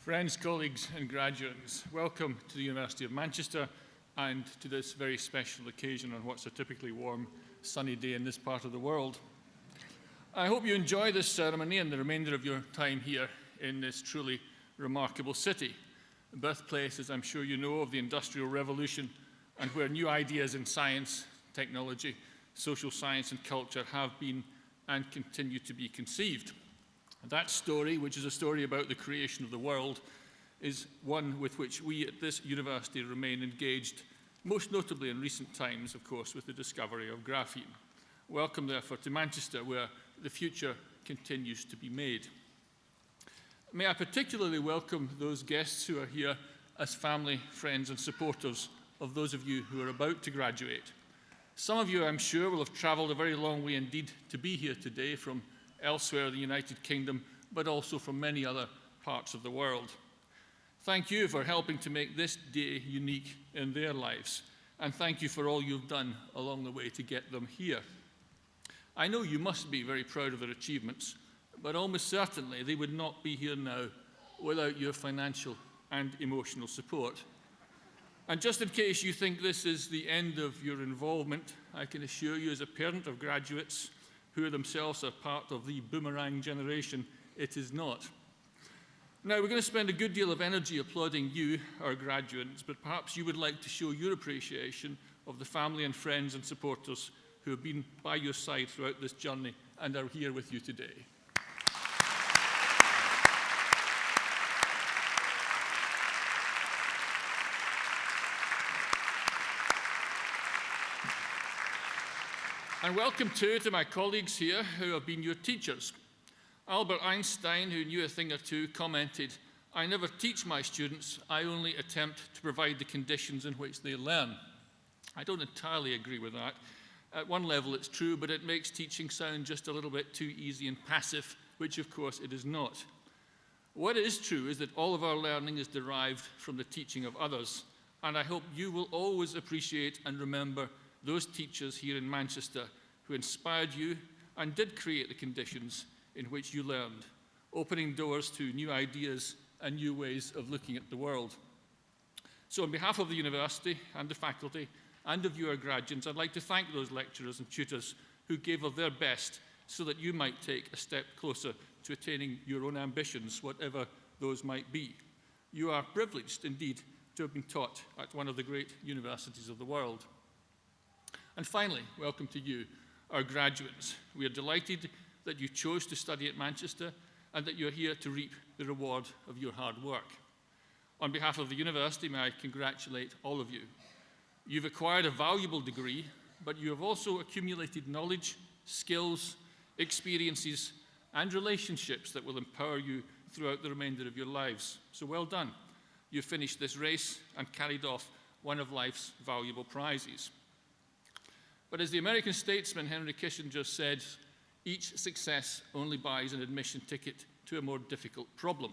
Friends, colleagues and graduates, welcome to the University of Manchester and to this very special occasion on what's a typically warm, sunny day in this part of the world. I hope you enjoy this ceremony and the remainder of your time here in this truly remarkable city, the birthplace, as I'm sure you know, of the Industrial Revolution, and where new ideas in science, technology, social science and culture have been and continue to be conceived. That story, which is a story about the creation of the world, is one with which we at this university remain engaged, most notably in recent times, of course, with the discovery of graphene. Welcome, therefore, to Manchester, where the future continues to be made. May I particularly welcome those guests who are here as family, friends, and supporters of those of you who are about to graduate. Some of you, I'm sure, will have travelled a very long way indeed to be here today from elsewhere in the United Kingdom, but also from many other parts of the world. Thank you for helping to make this day unique in their lives, and thank you for all you've done along the way to get them here. I know you must be very proud of their achievements, but almost certainly they would not be here now without your financial and emotional support. And just in case you think this is the end of your involvement, I can assure you as a parent of graduates who themselves are part of the boomerang generation, it is not. Now, we're going to spend a good deal of energy applauding you, our graduates, but perhaps you would like to show your appreciation of the family and friends and supporters who have been by your side throughout this journey and are here with you today. And welcome too to my colleagues here who have been your teachers. Albert Einstein, who knew a thing or two, commented, "I never teach my students, I only attempt to provide the conditions in which they learn." I don't entirely agree with that. At one level it's true, but it makes teaching sound just a little bit too easy and passive, which of course it is not. What is true is that all of our learning is derived from the teaching of others, and I hope you will always appreciate and remember those teachers here in Manchester who inspired you and did create the conditions in which you learned, opening doors to new ideas and new ways of looking at the world. So on behalf of the university and the faculty and of your graduates, I'd like to thank those lecturers and tutors who gave of their best so that you might take a step closer to attaining your own ambitions, whatever those might be. You are privileged indeed to have been taught at one of the great universities of the world. And finally, welcome to you, our graduates. We are delighted that you chose to study at Manchester and that you're here to reap the reward of your hard work. On behalf of the university, may I congratulate all of you. You've acquired a valuable degree, but you have also accumulated knowledge, skills, experiences, and relationships that will empower you throughout the remainder of your lives. So well done. You've finished this race and carried off one of life's valuable prizes. But as the American statesman Henry Kissinger said, each success only buys an admission ticket to a more difficult problem.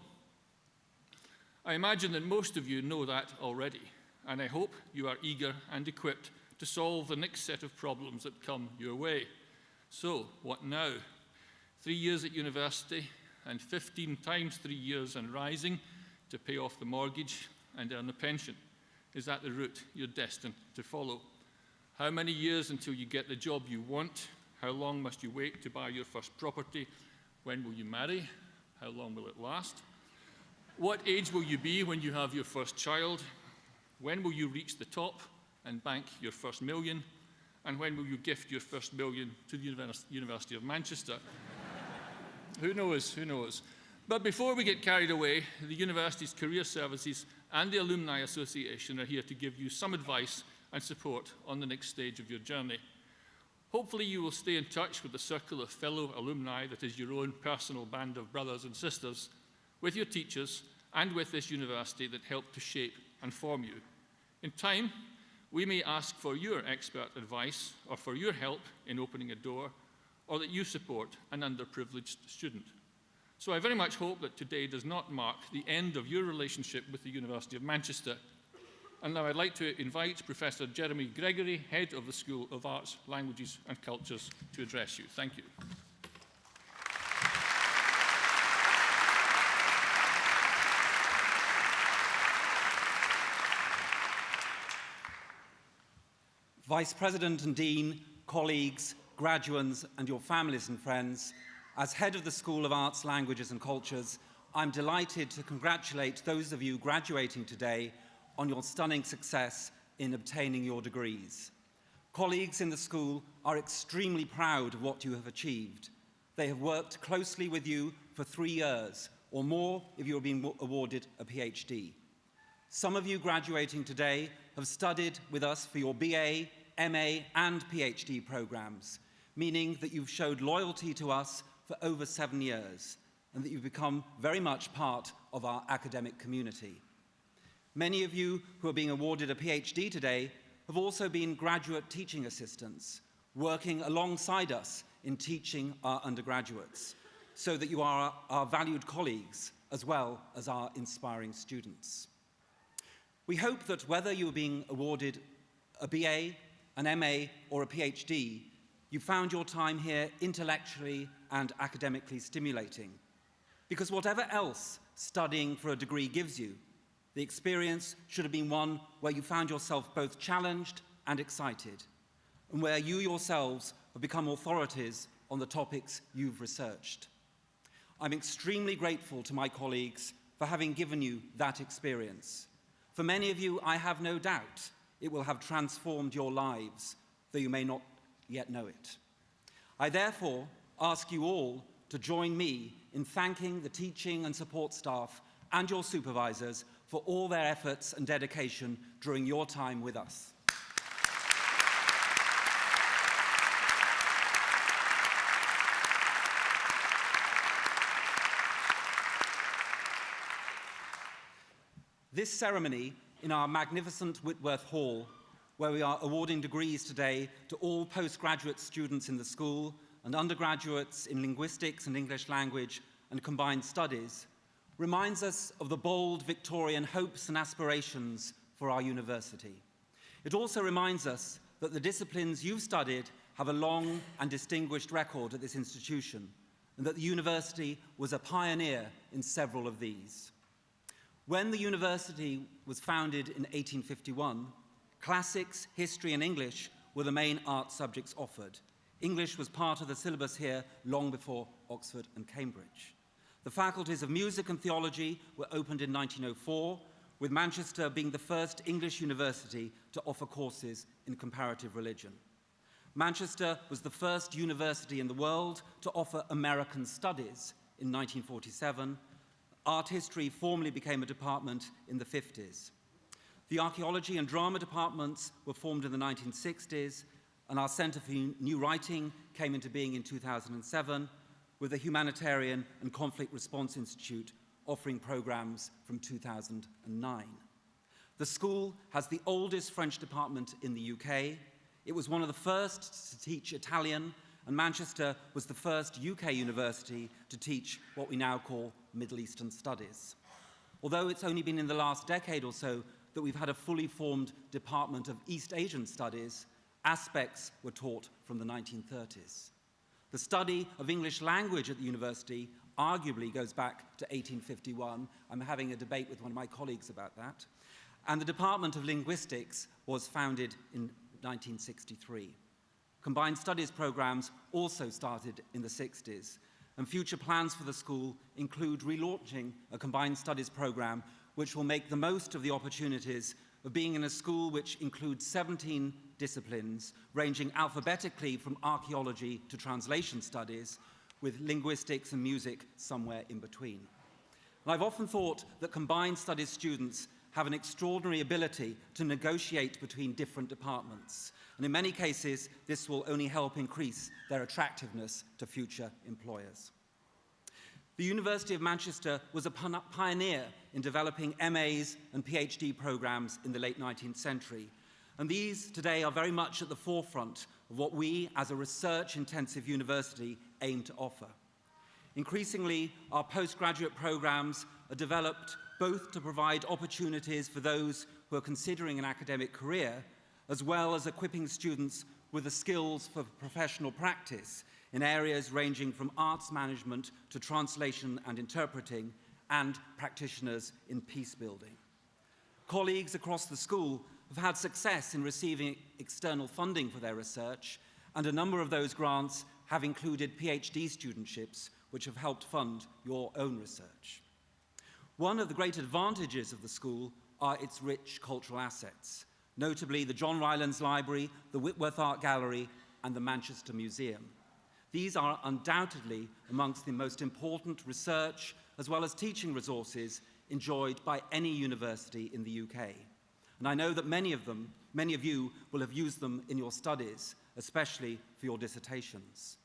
I imagine that most of you know that already, and I hope you are eager and equipped to solve the next set of problems that come your way. So, what now? 3 years at university and 15 times 3 years and rising to pay off the mortgage and earn a pension. Is that the route you're destined to follow? How many years until you get the job you want? How long must you wait to buy your first property? When will you marry? How long will it last? What age will you be when you have your first child? When will you reach the top and bank your first million? And when will you gift your first million to the University of Manchester? Who knows, who knows? But before we get carried away, the university's career services and the Alumni Association are here to give you some advice and support on the next stage of your journey. Hopefully you will stay in touch with the circle of fellow alumni that is your own personal band of brothers and sisters, with your teachers and with this university that helped to shape and form you. In time, we may ask for your expert advice or for your help in opening a door, or that you support an underprivileged student. So I very much hope that today does not mark the end of your relationship with the University of Manchester. And now I'd like to invite Professor Jeremy Gregory, Head of the School of Arts, Languages and Cultures, to address you. Thank you. Vice President and Dean, colleagues, graduands, and your families and friends, as head of the School of Arts, Languages and Cultures, I'm delighted to congratulate those of you graduating today on your stunning success in obtaining your degrees. Colleagues in the school are extremely proud of what you have achieved. They have worked closely with you for 3 years, or more if you have been awarded a PhD. Some of you graduating today have studied with us for your BA, MA, and PhD programs, meaning that you've showed loyalty to us for over 7 years, and that you've become very much part of our academic community. Many of you who are being awarded a PhD today have also been graduate teaching assistants, working alongside us in teaching our undergraduates, so that you are our valued colleagues as well as our inspiring students. We hope that whether you are being awarded a BA, an MA, or a PhD, you found your time here intellectually and academically stimulating. Because whatever else studying for a degree gives you, the experience should have been one where you found yourself both challenged and excited, and where you yourselves have become authorities on the topics you've researched. I'm extremely grateful to my colleagues for having given you that experience. For many of you, I have no doubt it will have transformed your lives, though you may not yet know it. I therefore ask you all to join me in thanking the teaching and support staff and your supervisors for all their efforts and dedication during your time with us. This ceremony in our magnificent Whitworth Hall, where we are awarding degrees today to all postgraduate students in the school and undergraduates in linguistics and English language and combined studies, reminds us of the bold Victorian hopes and aspirations for our university. It also reminds us that the disciplines you've studied have a long and distinguished record at this institution, and that the university was a pioneer in several of these. When the university was founded in 1851, classics, history, and English were the main art subjects offered. English was part of the syllabus here long before Oxford and Cambridge. The faculties of music and theology were opened in 1904, with Manchester being the first English university to offer courses in comparative religion. Manchester was the first university in the world to offer American studies in 1947. Art history formally became a department in the 50s. The archaeology and drama departments were formed in the 1960s, and our Centre for New Writing came into being in 2007, with the Humanitarian and Conflict Response Institute offering programs from 2009. The school has the oldest French department in the UK. It was one of the first to teach Italian, and Manchester was the first UK university to teach what we now call Middle Eastern Studies. Although it's only been in the last decade or so that we've had a fully formed Department of East Asian Studies, aspects were taught from the 1930s. The study of English language at the university arguably goes back to 1851. I'm having a debate with one of my colleagues about that. And the Department of Linguistics was founded in 1963. Combined studies programs also started in the 60s, and future plans for the school include relaunching a combined studies program which will make the most of the opportunities of being in a school which includes 17 disciplines, ranging alphabetically from archaeology to translation studies, with linguistics and music somewhere in between. And I've often thought that combined studies students have an extraordinary ability to negotiate between different departments. And in many cases, this will only help increase their attractiveness to future employers. The University of Manchester was a pioneer in developing MAs and PhD programs in the late 19th century. And these today are very much at the forefront of what we, as a research-intensive university, aim to offer. Increasingly, our postgraduate programs are developed both to provide opportunities for those who are considering an academic career, as well as equipping students with the skills for professional practice in areas ranging from arts management to translation and interpreting, and practitioners in peace building. Colleagues across the school have had success in receiving external funding for their research, and a number of those grants have included PhD studentships, which have helped fund your own research. One of the great advantages of the school are its rich cultural assets, notably the John Rylands Library, the Whitworth Art Gallery, and the Manchester Museum. These are undoubtedly amongst the most important research as well as teaching resources enjoyed by any university in the UK. And I know that many of you will have used them in your studies, especially for your dissertations.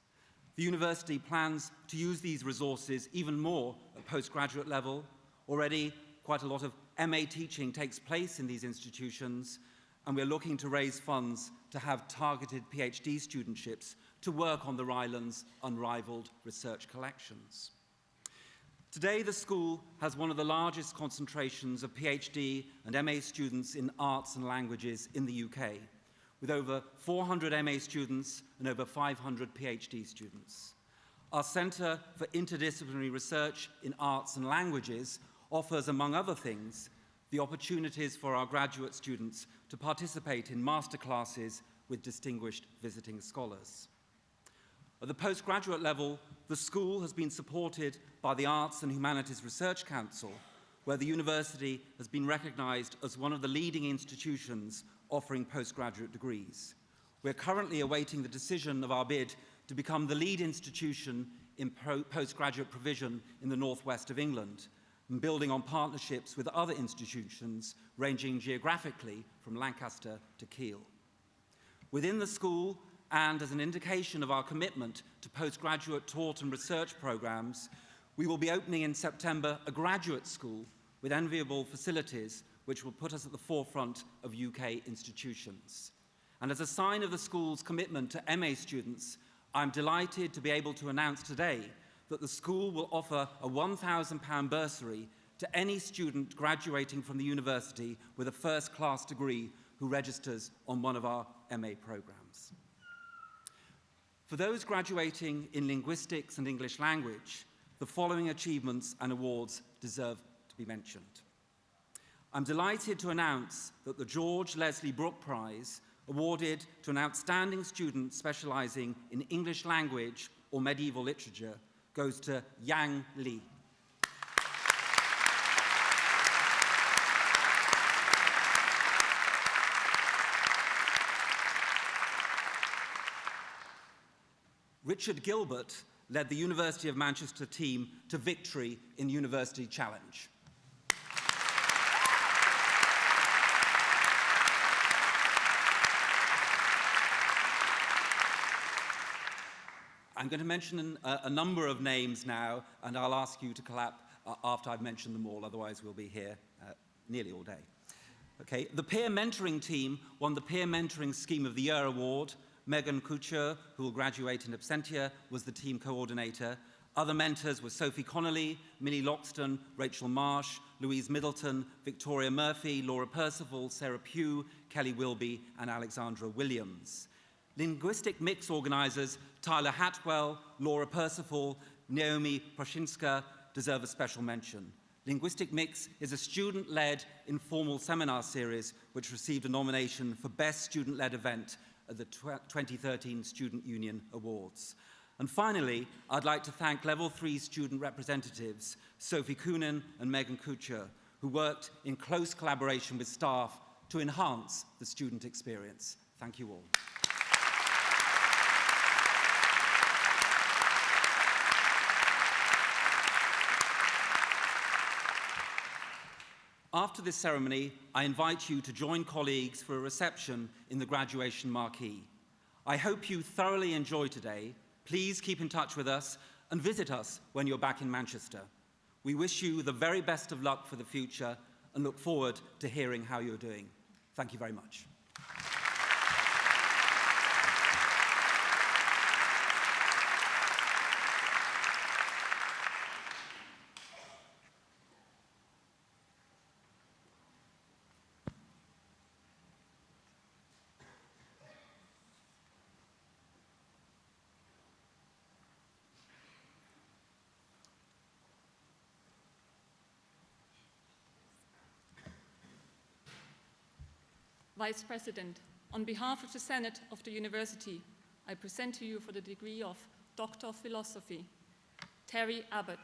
The university plans to use these resources even more at postgraduate level. Already, quite a lot of MA teaching takes place in these institutions, and we're looking to raise funds to have targeted PhD studentships to work on the Rylands' unrivaled research collections. Today, the school has one of the largest concentrations of PhD and MA students in arts and languages in the UK, with over 400 MA students and over 500 PhD students. Our Centre for Interdisciplinary Research in Arts and Languages offers, among other things, the opportunities for our graduate students to participate in masterclasses with distinguished visiting scholars. At the postgraduate level, the school has been supported by the Arts and Humanities Research Council, where the university has been recognised as one of the leading institutions offering postgraduate degrees. We're currently awaiting the decision of our bid to become the lead institution in postgraduate provision in the northwest of England, and building on partnerships with other institutions ranging geographically from Lancaster to Kiel. Within the school, and as an indication of our commitment to postgraduate taught and research programs, we will be opening in September a graduate school with enviable facilities which will put us at the forefront of UK institutions. And as a sign of the school's commitment to MA students, I'm delighted to be able to announce today that the school will offer a £1,000 bursary to any student graduating from the university with a first-class degree who registers on one of our MA programs. For those graduating in linguistics and English language, the following achievements and awards deserve to be mentioned. I'm delighted to announce that the George Leslie Brooke Prize, awarded to an outstanding student specialising in English language or medieval literature, goes to Yang Li. Richard Gilbert led the University of Manchester team to victory in University Challenge. I'm going to mention a number of names now, and I'll ask you to clap after I've mentioned them all, otherwise we'll be here nearly all day. Okay, the peer mentoring team won the Peer Mentoring Scheme of the Year award. Megan Couture, who will graduate in absentia, was the team coordinator. Other mentors were Sophie Connolly, Millie Loxton, Rachel Marsh, Louise Middleton, Victoria Murphy, Laura Percival, Sarah Pugh, Kelly Wilby, and Alexandra Williams. Linguistic Mix organisers Tyler Hatwell, Laura Percival, Naomi Proshinska deserve a special mention. Linguistic Mix is a student-led informal seminar series which received a nomination for Best Student-Led Event at the 2013 Student Union Awards. And finally, I'd like to thank Level 3 student representatives, Sophie Coonan and Megan Couture, who worked in close collaboration with staff to enhance the student experience. Thank you all. After this ceremony, I invite you to join colleagues for a reception in the graduation marquee. I hope you thoroughly enjoy today. Please keep in touch with us and visit us when you're back in Manchester. We wish you the very best of luck for the future and look forward to hearing how you're doing. Thank you very much. Vice President, on behalf of the Senate of the University, I present to you for the degree of Doctor of Philosophy, Terry Abbott.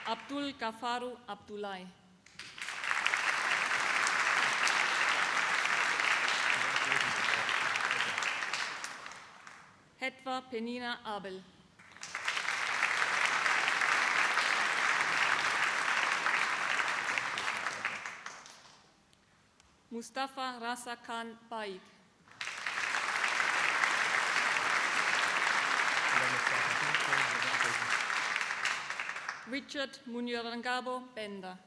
Abdul Gafaru Abdullahi. Hetwa Penina Abel. Mustafa Rasa Khan Baig. Richard Munyarangabo Benda.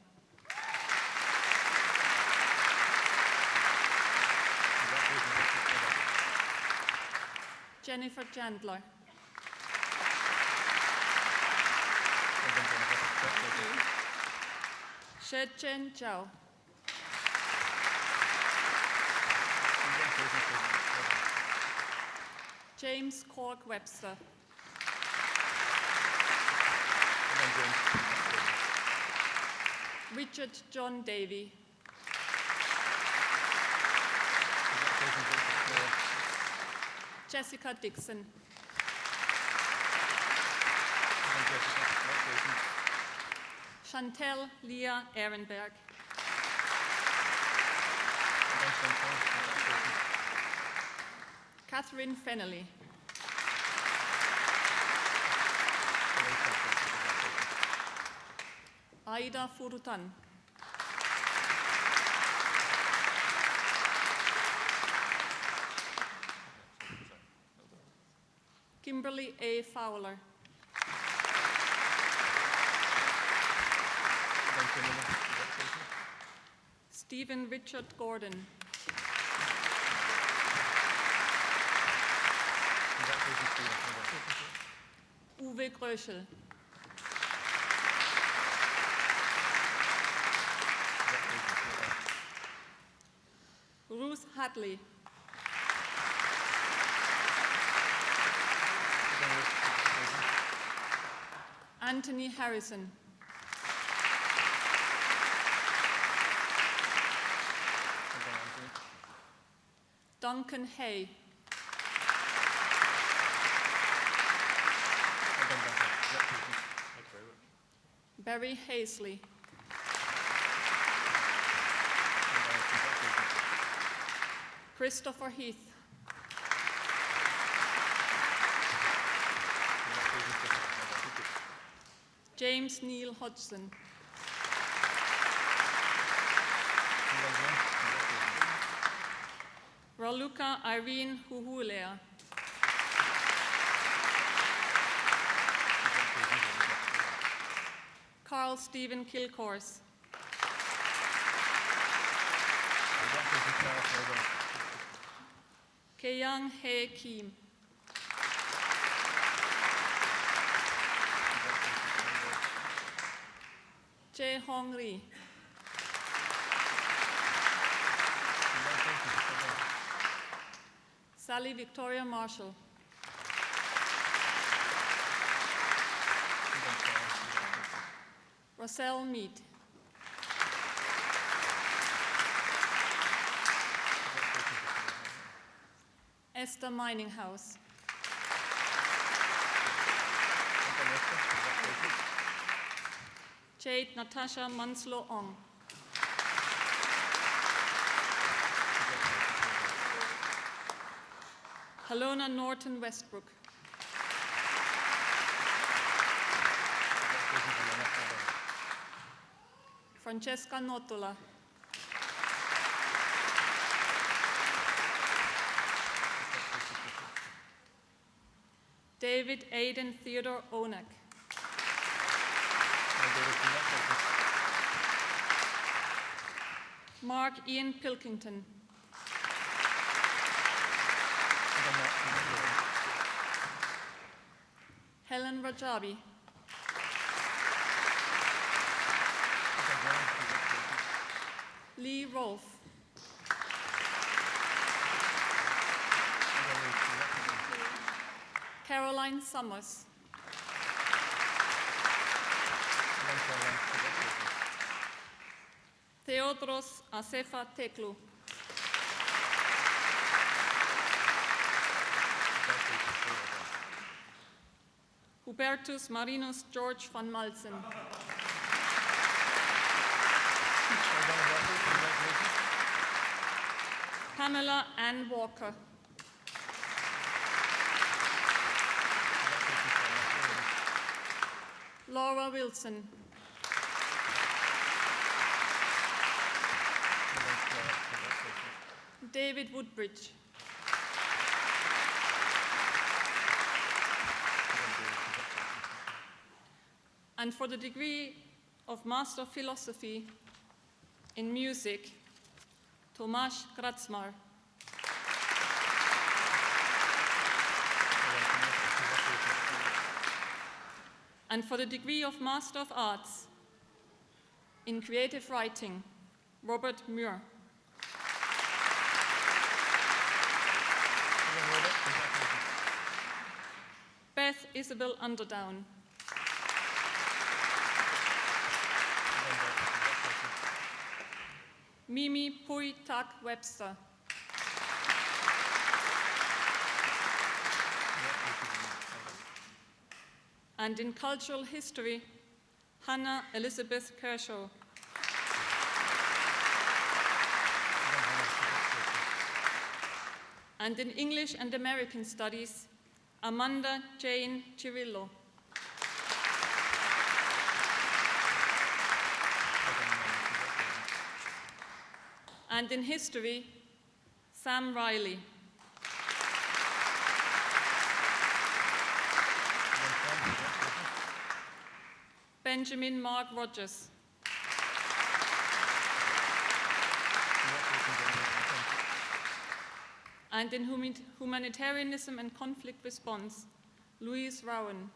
Jennifer Chandler. Shechen Zhao. James Cork Webster. Richard John Davey. Jessica Dixon. Chantel Leah Ehrenberg. Catherine Fennelly. Aida Furutan. Kimberly A. Fowler. Stephen Richard Gordon. Uwe Gröschel. Ruth Hadley. Anthony Harrison. Duncan Hay. Barry Hazley. Christopher Heath. James Neil Hodgson. Raluca Irene Huhulea. Carl Stephen Kilcourse. Keyang He Kim. Jae Hong Lee. Sally Victoria Marshall. Roselle Mead. Esther Mininghouse. Jade Natasha Manslow Ong. Helena Norton Westbrook. Francesca Notola. David Aiden Theodore Onak. Mark Ian Pilkington. Helen Rajabi. Lee Rolfe. Caroline Summers. Theodros Asefa Teklu. Hubertus Marinus George van Malsen. Pamela Ann Walker. Laura Wilson. David Woodbridge. And for the degree of Master of Philosophy in Music, Tomasz Kratzmar. And for the degree of Master of Arts in Creative Writing, Robert Muir. Beth Isabel Underdown. Mimi Pui Tak Webster. And in Cultural History, Hannah Elizabeth Kershaw. And in English and American Studies, Amanda Jane Cirillo. And in History, Sam Riley. Benjamin Mark Rogers. And in Humanitarianism and Conflict Response, Louise Rowan.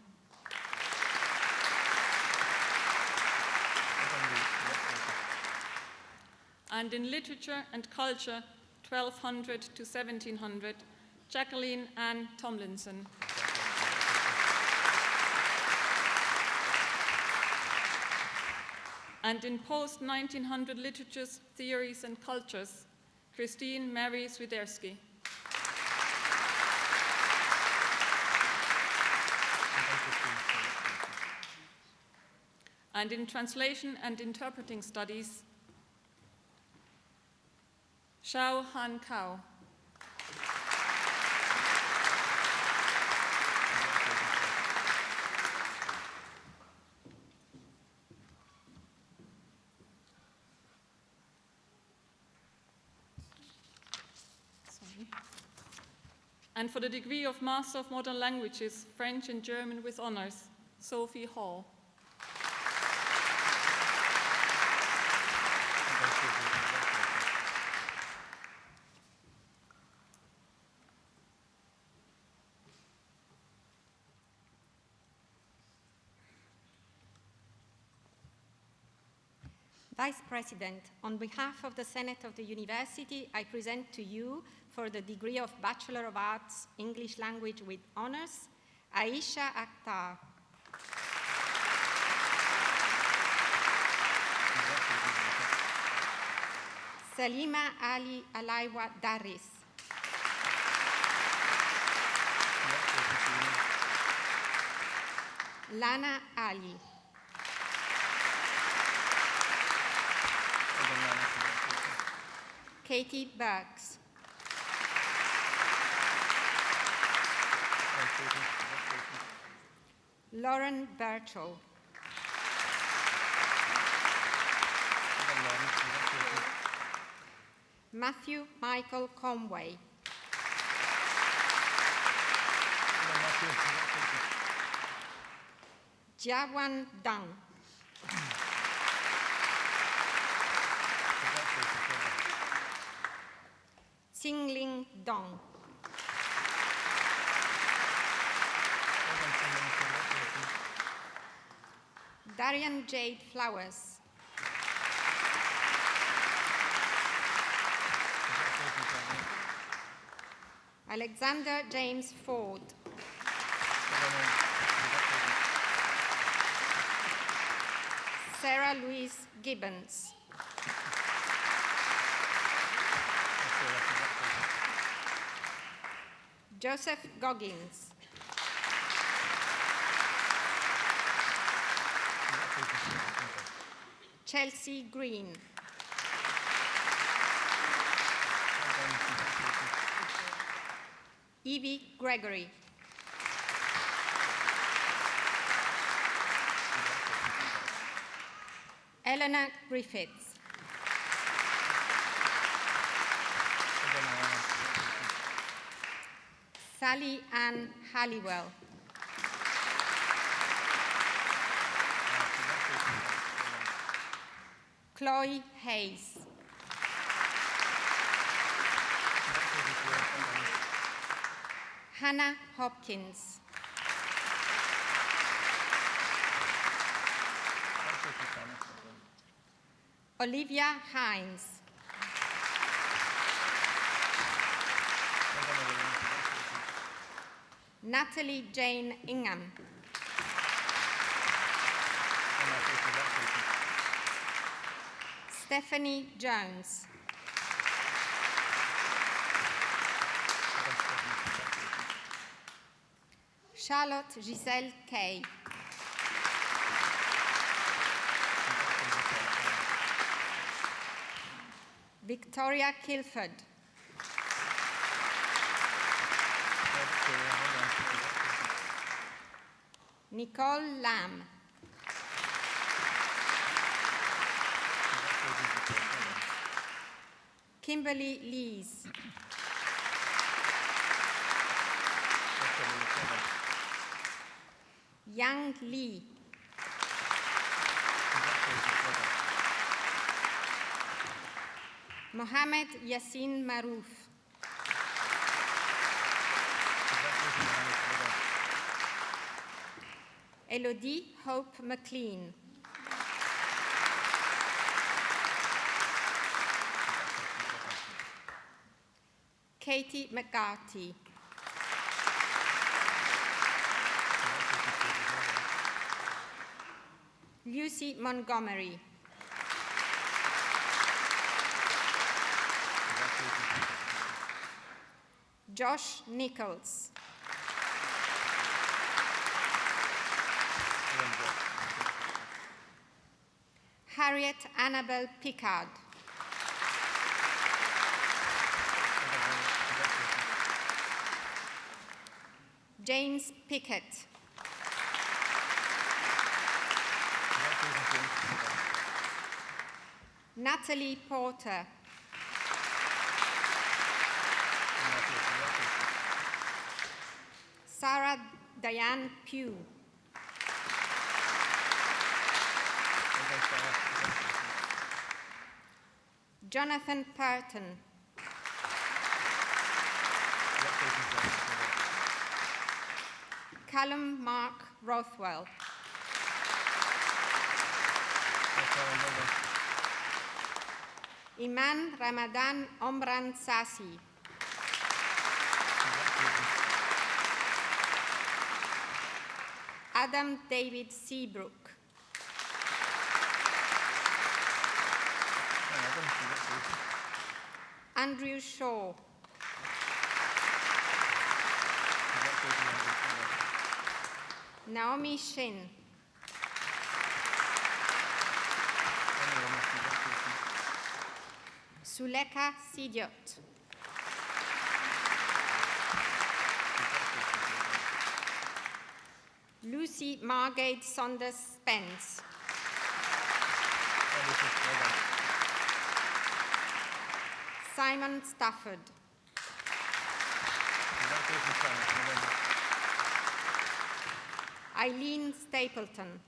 And in Literature and Culture, 1200 to 1700, Jacqueline Ann Tomlinson. And in post-1900 literatures, theories, and cultures, Christine Mary Swiderski. And in translation and interpreting studies, Xiao Han Kao. And for the degree of Master of Modern Languages, French and German with honors, Sophie Hall. Vice President, on behalf of the Senate of the University, I present to you for the degree of Bachelor of Arts, English Language with Honors, Aisha Akhtar. Salima Ali Alaiwa Daris. Lana Ali. Katie Burks. Lauren Birchall. Matthew Michael Conway. Jiawan Dang. Xingling Dong. Darian Jade Flowers. Alexander James Ford. Sarah Louise Gibbons. Joseph Goggins. Chelsea Green. Evie Gregory. Eleanor Griffiths. Sally Ann Halliwell. Chloe Hayes. Hannah Hopkins. Olivia Hines. Natalie Jane Ingham. Stephanie Jones. Charlotte Giselle Kay. Victoria Kilford. Nicole Lamb. Kimberly Lees. Yang Lee. Mohammed Yassin Maroof. Elodie Hope McLean. Katie McCarthy. Lucy Montgomery. Josh Nichols. Harriet Annabel Pickard. James Pickett. Natalie Porter. Sarah Diane Pugh. Jonathan Purton. Callum Mark Rothwell. Iman Ramadan Omran Sasi. Adam David Seabrook. Andrew Shaw. Naomi Shin. Suleka Sidiot. Lucy Margate Saunders Spence. Simon Stafford. Eileen Stapleton.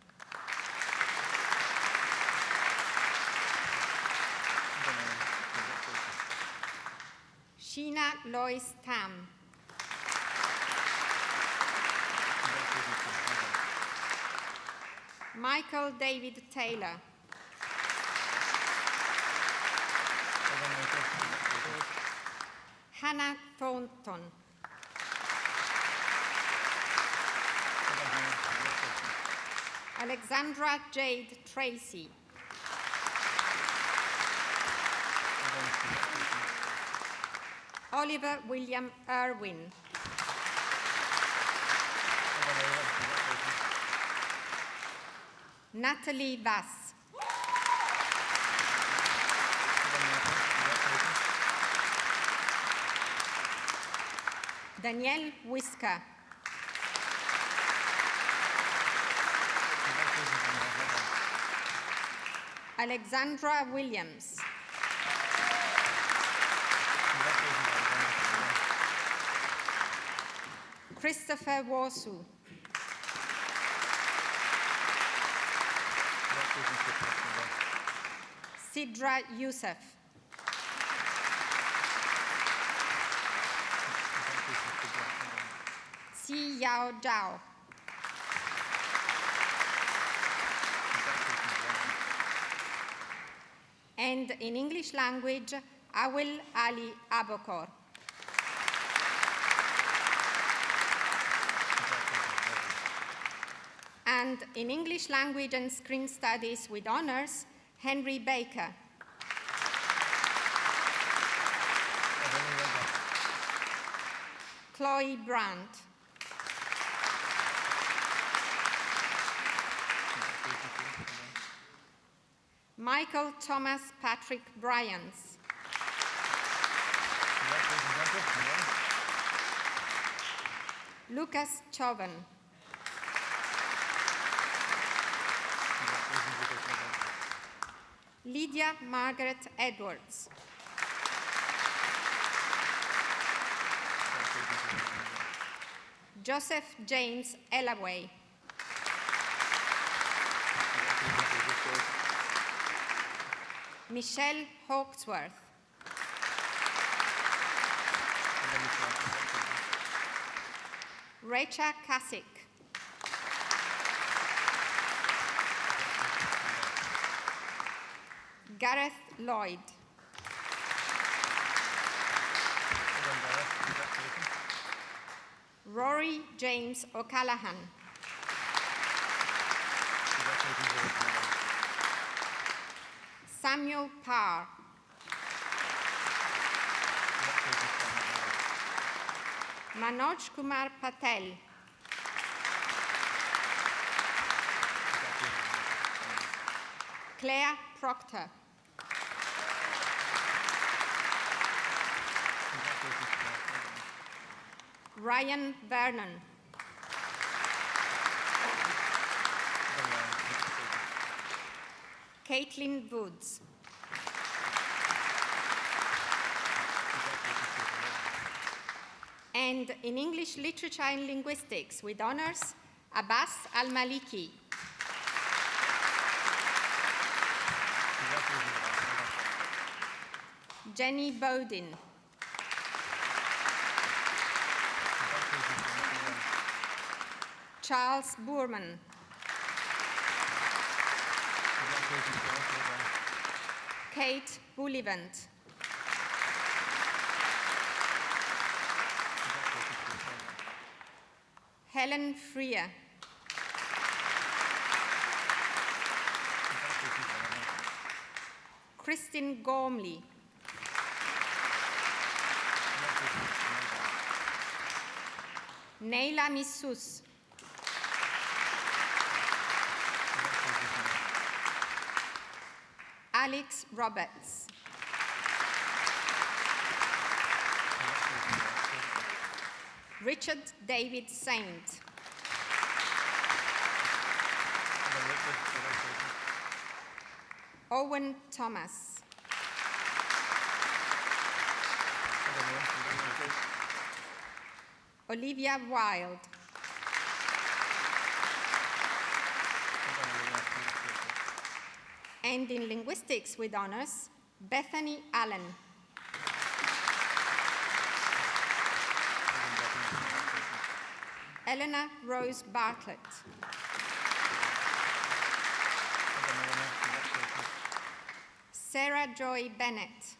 Sheena Lois Tam. Michael David Taylor. Hannah Thornton. Alexandra Jade Tracy. Oliver William Irwin. Natalie Vass. Danielle Whisker. Alexandra Williams. Christopher Warsu. Sidra Youssef. Si Yao Zhao. And in English language, Awil Ali Abokor. And in English language and screen studies with honors, Henry Baker. Chloe Brandt. Michael Thomas Patrick Bryans. Lucas Chovan. Lydia Margaret Edwards. Joseph James Ellaway. Michelle Hawksworth. Rachel Kasich. Gareth Lloyd. Rory James O'Callaghan. Samuel Parr. Manoj Kumar Patel. Claire Proctor. Ryan Vernon. Caitlin Woods. And in English Literature and Linguistics with honors, Abbas Al-Maliki. Jenny Bowden. Charles Boorman. Kate Bullivant. Helen Freer. Kristin Gormley. Neila Missus. Alex Roberts. Richard David Saint. Owen Thomas. Olivia Wilde. And in linguistics with honors, Bethany Allen. Eleanor Rose Bartlett. Sarah Joy Bennett.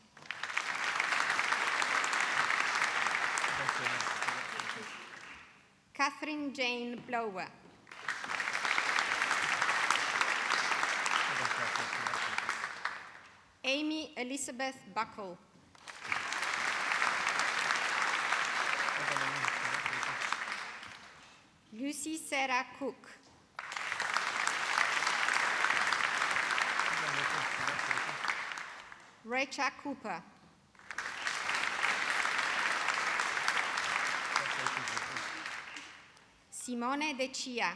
Catherine Jane Blower. Amy Elizabeth Buckle. Lucy Sarah Cook. Rachel Cooper. Simone De Cia.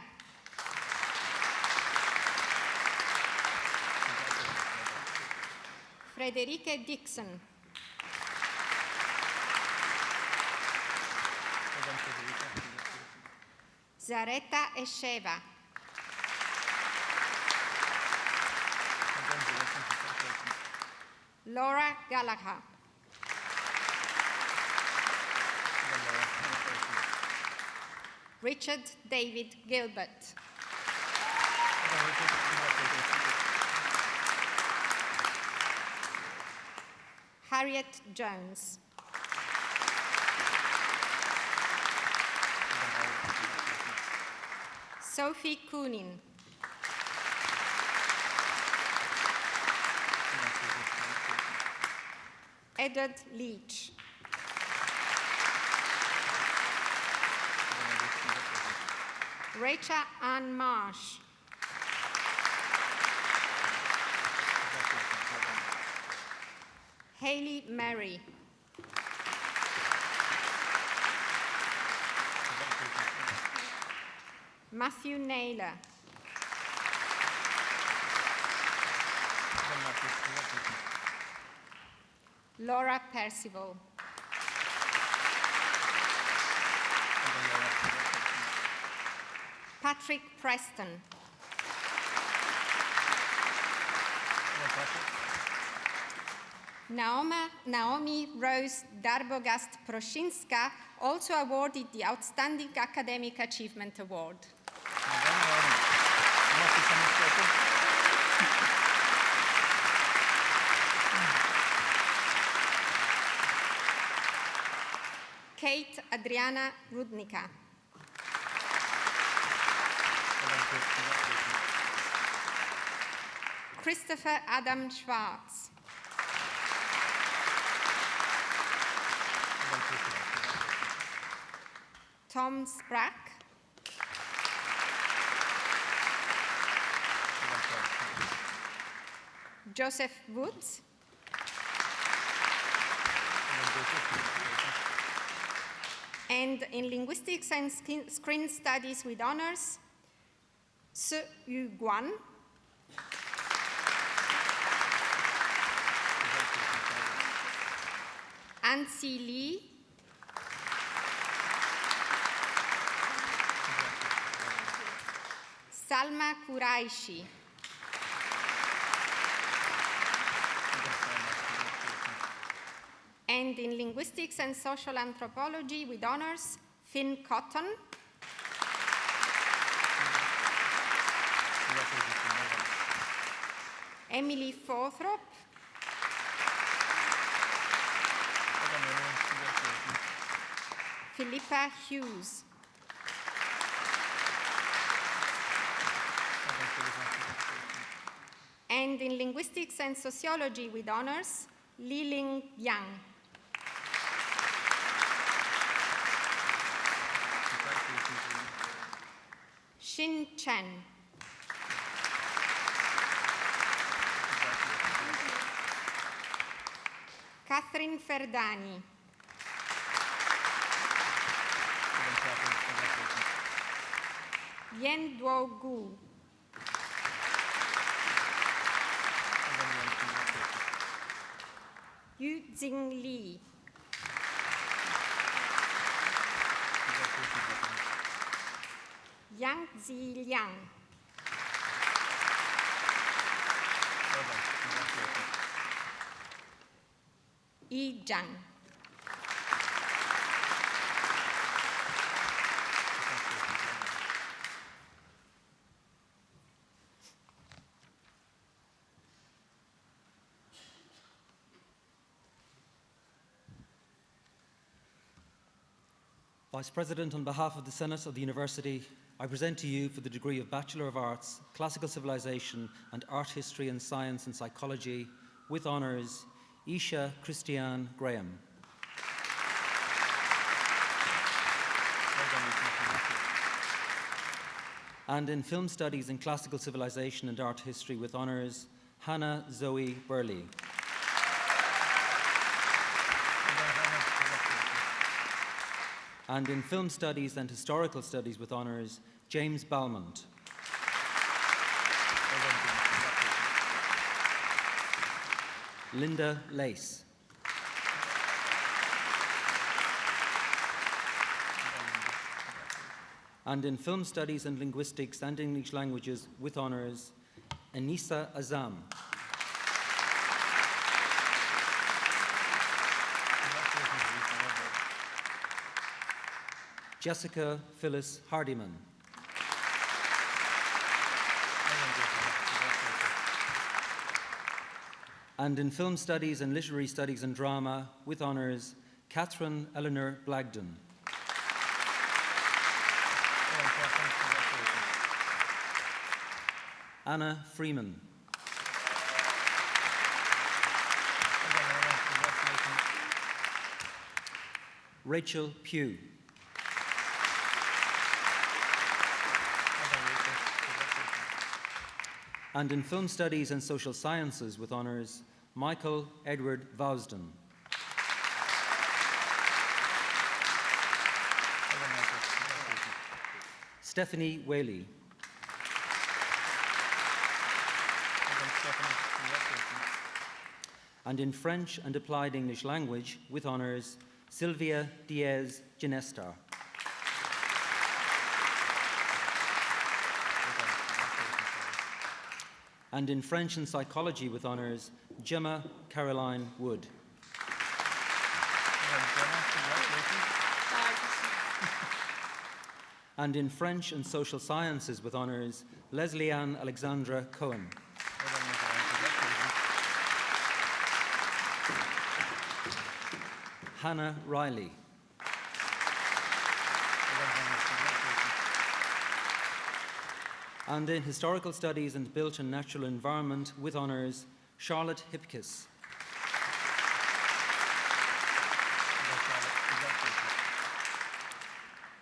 Frederike Dixon. Zareta Esheva. Laura Gallagher. Richard David Gilbert. Harriet Jones. Sophie Koonin. Edward Leach. Rachel Ann Marsh. Haley Mary. Matthew Naylor. Laura Percival. Patrick Preston. Naomi Rose Darbogast-Proszynska also awarded the Outstanding Academic Achievement Award. Kate Adriana Rudnicka. Christopher Adam Schwartz. Tom Sprack. Joseph Woods. And in Linguistics and Screen Studies with honors, Se Yu Guan. Ansi Lee. Salma Quraishi. And in Linguistics and Social Anthropology with honors, Finn Cotton. Emily Forthrop. Philippa Hughes. And in Linguistics and Sociology with honors, Liling Yang. Xin Chen. Catherine Ferdani. Yen Duo Gu. Yu Jing Li. Yang Zi Liang. Yi Zhang. Vice President, on behalf of the Senate of the University, I present to you for the degree of Bachelor of Arts, Classical Civilization and Art History and Science and Psychology, with honours, Isha Christiane Graham. And in Film Studies in Classical Civilization and Art History with honours, Hannah Zoe Burley. And in Film Studies and Historical Studies with honours, James Balmont. Linda Lace. And in Film Studies and Linguistics and English Languages with honours, Anissa Azam. Jessica Phyllis Hardiman. And in Film Studies and Literary Studies and Drama with honours, Catherine Eleanor Blagden. Anna Freeman. Rachel Pugh. And in Film Studies and Social Sciences with honours, Michael Edward Vousden. Stephanie Whaley. And in French and Applied English Language with honours, Sylvia Diaz Ginesta. And in French and Psychology with honours, Gemma Caroline Wood. And in French and Social Sciences with honours, Leslie Ann Alexandra Cohen. Hannah Riley. And in Historical Studies and Built and Natural Environment with honours, Charlotte Hipkiss.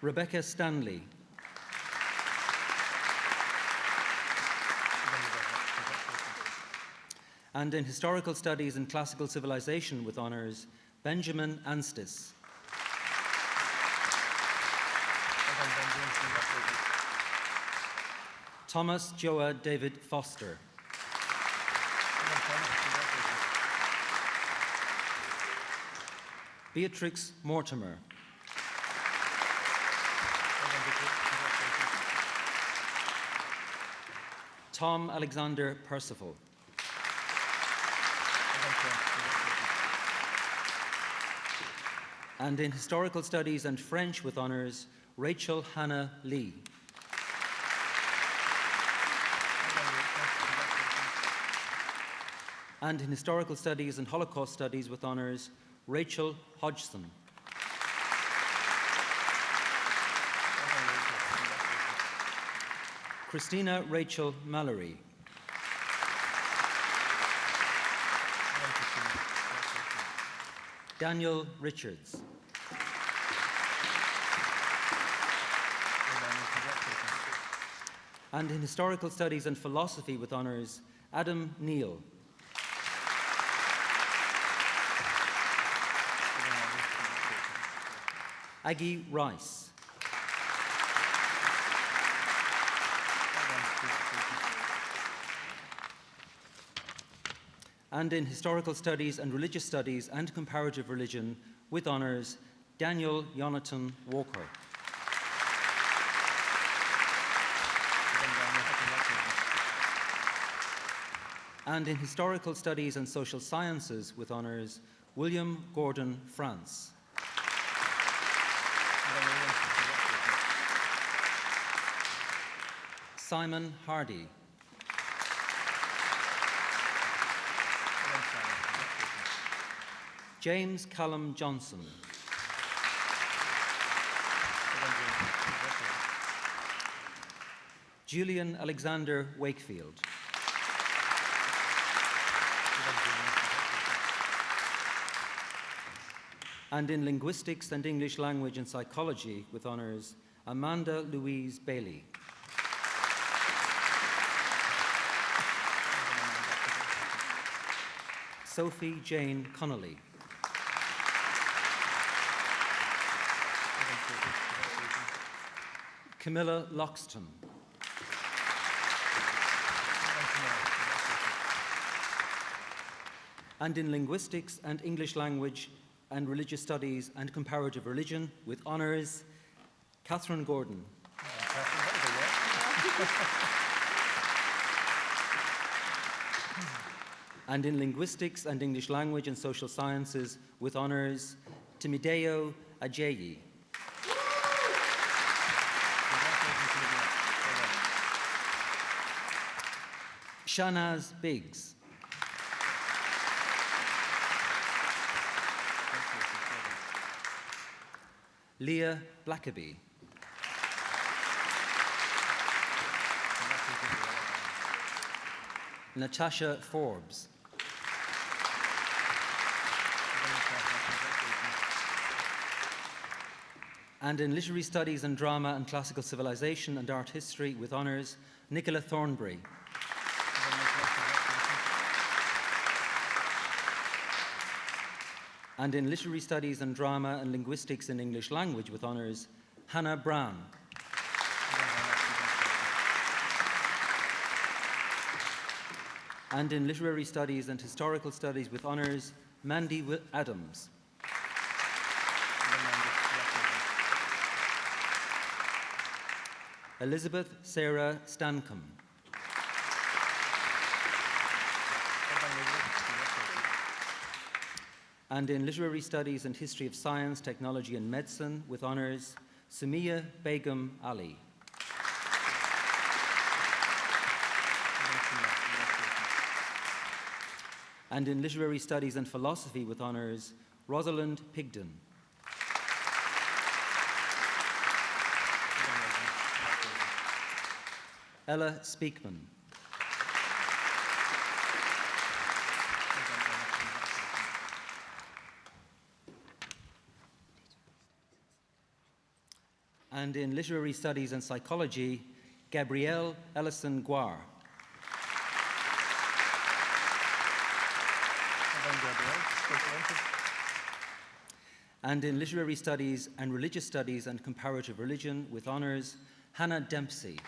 Rebecca Stanley. And in Historical Studies and Classical Civilization with honours, Benjamin Anstis. Thomas Joa David Foster. Beatrix Mortimer. Tom Alexander Percival. And in Historical Studies and French with honours, Rachel Hannah Lee. And in Historical Studies and Holocaust Studies with honours, Rachel Hodgson. Christina Rachel Mallory. Daniel Richards. And in Historical Studies and Philosophy with honours, Adam Neal. Aggie Rice. And in Historical Studies and Religious Studies and Comparative Religion with honours, Daniel Jonathan Walker. And in Historical Studies and Social Sciences with honours, William Gordon France. Simon Hardy. James Callum Johnson. Julian Alexander Wakefield. And in Linguistics and English Language and Psychology with honours, Amanda Louise Bailey. Sophie Jane Connolly. Camilla Loxton. And in Linguistics and English Language and Religious Studies and Comparative Religion with honours, Catherine Gordon. And in Linguistics and English Language and Social Sciences with honours, Timideo Ajayi. Shanaz Biggs. Leah Blackaby. Natasha Forbes. And in Literary Studies and Drama and Classical Civilization and Art History with honours, Nicola Thornbury. And in Literary Studies and Drama and Linguistics in English Language with honours, Hannah Brown. And in Literary Studies and Historical Studies with honours, Mandy Adams. Elizabeth Sarah Stancombe. And in Literary Studies and History of Science, Technology and Medicine with honours, Sumia Begum Ali. And in Literary Studies and Philosophy with honours, Rosalind Pigden. Ella Speakman. And in Literary Studies and Psychology, Gabrielle Ellison Guar. And in Literary Studies and Religious Studies and Comparative Religion with honours, Hannah Dempsey.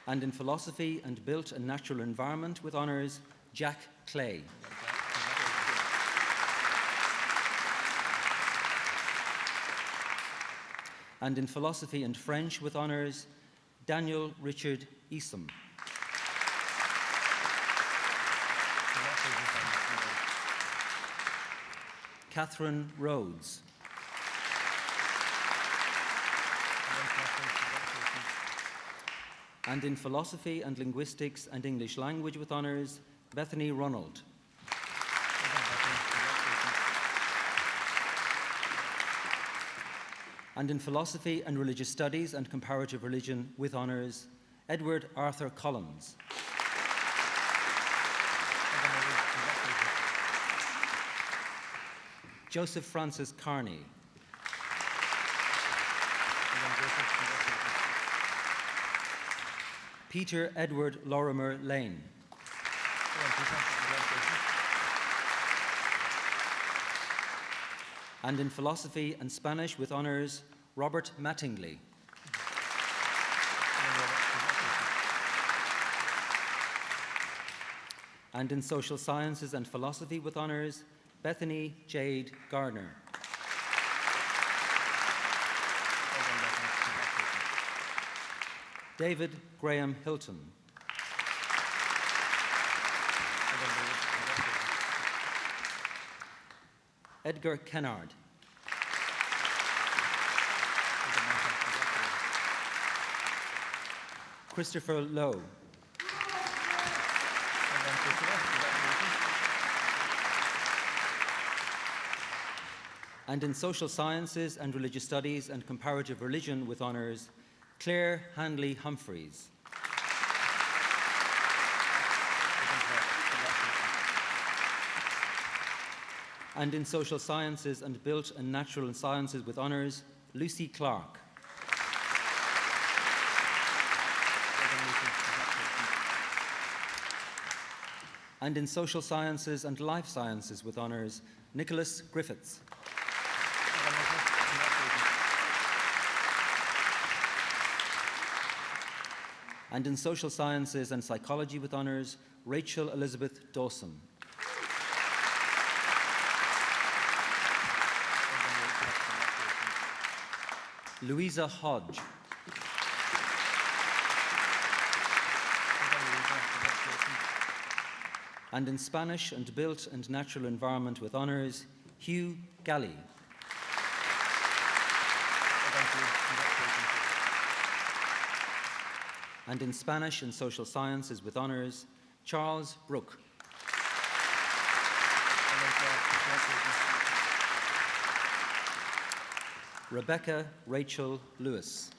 And in Philosophy and Built and Natural Environment with honours, Jack Clay. And in Philosophy and French with honours, Daniel Richard Esom. Catherine Rhodes. And in Philosophy and Linguistics and English Language with honours, Bethany Ronald. And in Philosophy and Religious Studies and Comparative Religion with honours, Edward Arthur Collins. Joseph Francis Carney. Peter Edward Lorimer Lane. And in Philosophy and Spanish with honours, Robert Mattingly. And in Social Sciences and Philosophy with honours, Bethany Jade Gardner. David Graham Hilton. Edgar Kennard. Christopher Lowe. And in Social Sciences and Religious Studies and Comparative Religion with honours, Claire Handley Humphreys. And in Social Sciences and Built and Natural Sciences with honours, Lucy Clark. And in Social Sciences and Life Sciences with honours, Nicholas Griffiths. And in Social Sciences and Psychology with honours, Rachel Elizabeth Dawson. Louisa Hodge. And in Spanish and Built and Natural Environment with honours, Hugh Galley. And in Spanish and Social Sciences with honours, Charles Brooke. Rebecca Rachel Lewis.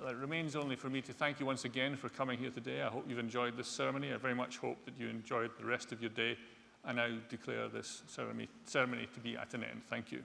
It remains only for me to thank you once again for coming here today. I hope you've enjoyed this ceremony. I very much hope that you enjoyed the rest of your day. I now declare this ceremony to be at an end. Thank you.